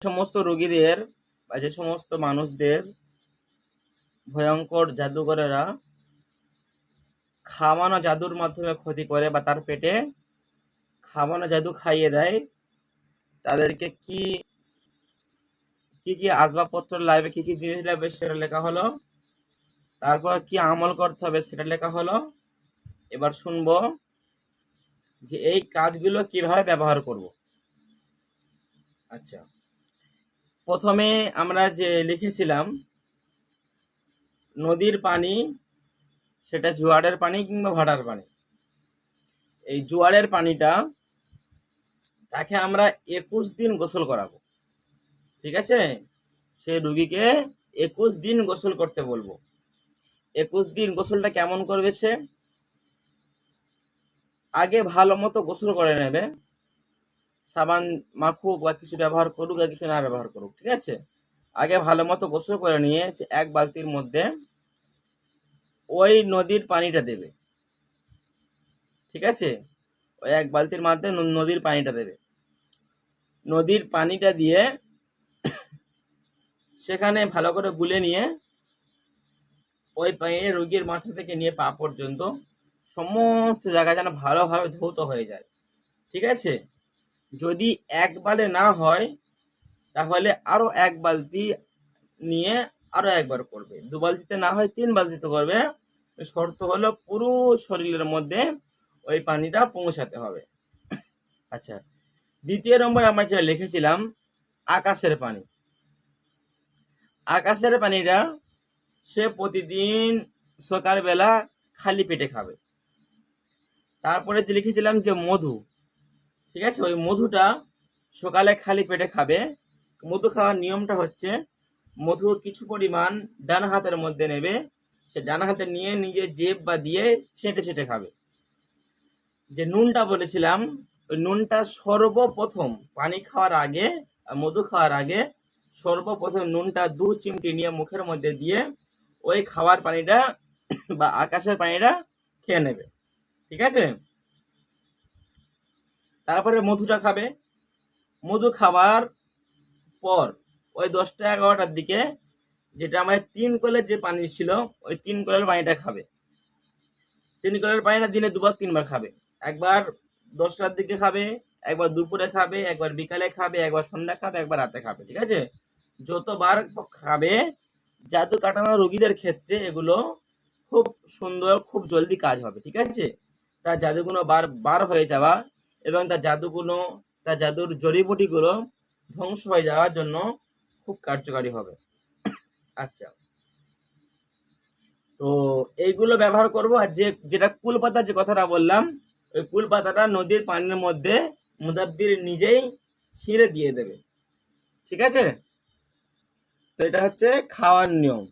সমস্ত রোগীদের বা যে সমস্ত মানুষদের ভয়ঙ্কর জাদুকরেরা খাওয়ানো জাদুর মাধ্যমে ক্ষতি করে বা তার পেটে খাওয়ানো জাদু খাইয়ে দেয়, তাদেরকে কি কি কি আসবাবপত্র লাগবে, কি কি জিনিস লাগবে সেটা লেখা হলো। তারপর কি আমল করতে হবে সেটা লেখা হলো। এবার শুনবো যে এই কাজগুলো কিভাবে ব্যবহার করব। আচ্ছা, প্রথমে আমরা যে লিখেছিলাম নদীর পানি, সেটা জোয়ারের পানি কিংবা ভাটার পানি। এই জোয়ারের পানিটা তাকে আমরা 21 দিন গোসল করাবো। ঠিক আছে, সে রুগীকে 21 দিন গোসল করতে বলবো। 21 দিন গোসলটা কেমন করবে? সে আগে ভালো মতো গোসল করে নেবে, সাবান মাখুক বা কিছু ব্যবহার করুক বা কিছু না ব্যবহার করুক, ঠিক আছে। আগে ভালো মতো গোসল করে নিয়ে সে এক বালতির মধ্যে ওই নদীর পানিটা দেবে। ঠিক আছে, ওই এক বালতির মধ্যে নদীর পানিটা দেবে। নদীর পানিটা দিয়ে সেখানে ভালো করে গুলে নিয়ে ওই পানি রোগীর মাথা থেকে নিয়ে পা পর্যন্ত সমস্ত জায়গা যেন ভালোভাবে ধৌত হয়ে যায়। ঠিক আছে, যদি একবারে না হয় তাহলে আরো এক বালতি নিয়ে আরো একবার করবে। 2 বালতিতে না হয় 3 বালতিতে করবে। শর্ত হলো পুরো শরীরের মধ্যে ওই পানিটা পৌঁছাতে হবে। আচ্ছা, দ্বিতীয় নম্বরে আমরা যেটা লিখেছিলাম আকাশের পানি। আকাশের পানিটা সে প্রতিদিন সকালবেলা খালি পেটে খাবে। তারপরে যে লিখেছিলাম যে মধু, ঠিক আছে, ওই মধুটা সকালে খালি পেটে খাবে। মধু খাওয়ার নিয়মটা হচ্ছে মধু কিছু পরিমাণ ডান হাতের মধ্যে নেবে, সে ডান হাতে নিয়ে নিজের জিভ বা দিয়ে ছেঁটে ছেঁটে খাবে। যে নুনটা বলেছিলাম, ওই নুনটা সর্বপ্রথম পানি খাওয়ার আগে, মধু খাওয়ার আগে সর্বপ্রথম নুনটা 2 চিমটি নিয়ে মুখের মধ্যে দিয়ে ওই খাওয়ার পানিটা বা আকাশের পানিটা খেয়ে নেবে। ঠিক আছে, তারপরে মধুটা খাবে। মধু খাওয়ার পর ওই 10টা-11টার দিকে যেটা আমাদের 3 কলের যে পানি ছিল ওই 3 কলের পানিটা খাবে। 3 কলের পানিটা দিনে 2 বার 3 বার খাবে। একবার 10টার দিকে খাবে, একবার দুপুরে খাবে, একবার বিকালে খাবে, একবার সন্ধ্যা খাবে, একবার রাতে খাবে। ঠিক আছে, যতবার খাবে, জাদু কাটানো রোগীদের ক্ষেত্রে এগুলো খুব সুন্দর, খুব জলদি কাজ হবে। ঠিক আছে, তার জাদুগুলো বার হয়ে যাওয়া এবং তার জাদুর জড়িবুটিগুলো ধ্বংস হয়ে যাওয়ার জন্য খুব কার্যকারী হবে। আচ্ছা, তো এইগুলো ব্যবহার করব। আর যেটা কুল পাতার যে কথাটা বললাম, ওই কুল পাতাটা নদীর পানির মধ্যে মুদাব্বির নিজেই ছিঁড়ে দিয়ে দেবে। ঠিক আছে, তো এটা হচ্ছে খাওয়ার নিয়ম।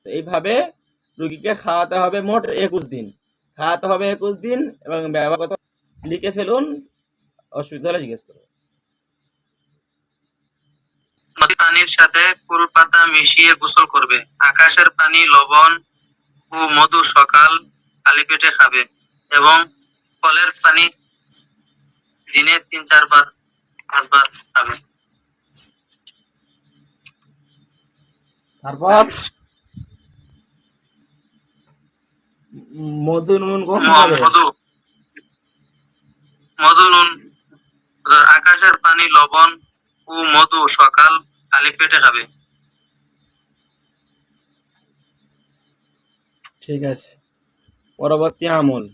তো এইভাবে রুগীকে খাওয়াতে হবে মোট 21 দিন। খাওয়াতে হবে 21 দিন এবং ব্যবহার কথা লিখে ফেলুন, অসুবিধা হলে জিজ্ঞেস করুন। নদী পানির সাথে কুল পাতা মিশিয়ে গোসল করবে। আকাশের পানি, লবণ ও মধু সকাল খালি পেটে খাবে এবং কলের পানি দিনে 3-4 বার 5 বার খাবে। তারপর মধু নুন কখন খাবে? মধু মধু নুন আকাশের পানি, লবণ ও মধু সকাল খালি পেটে খাবে। ঠিক আছে, পরবর্তী আমল।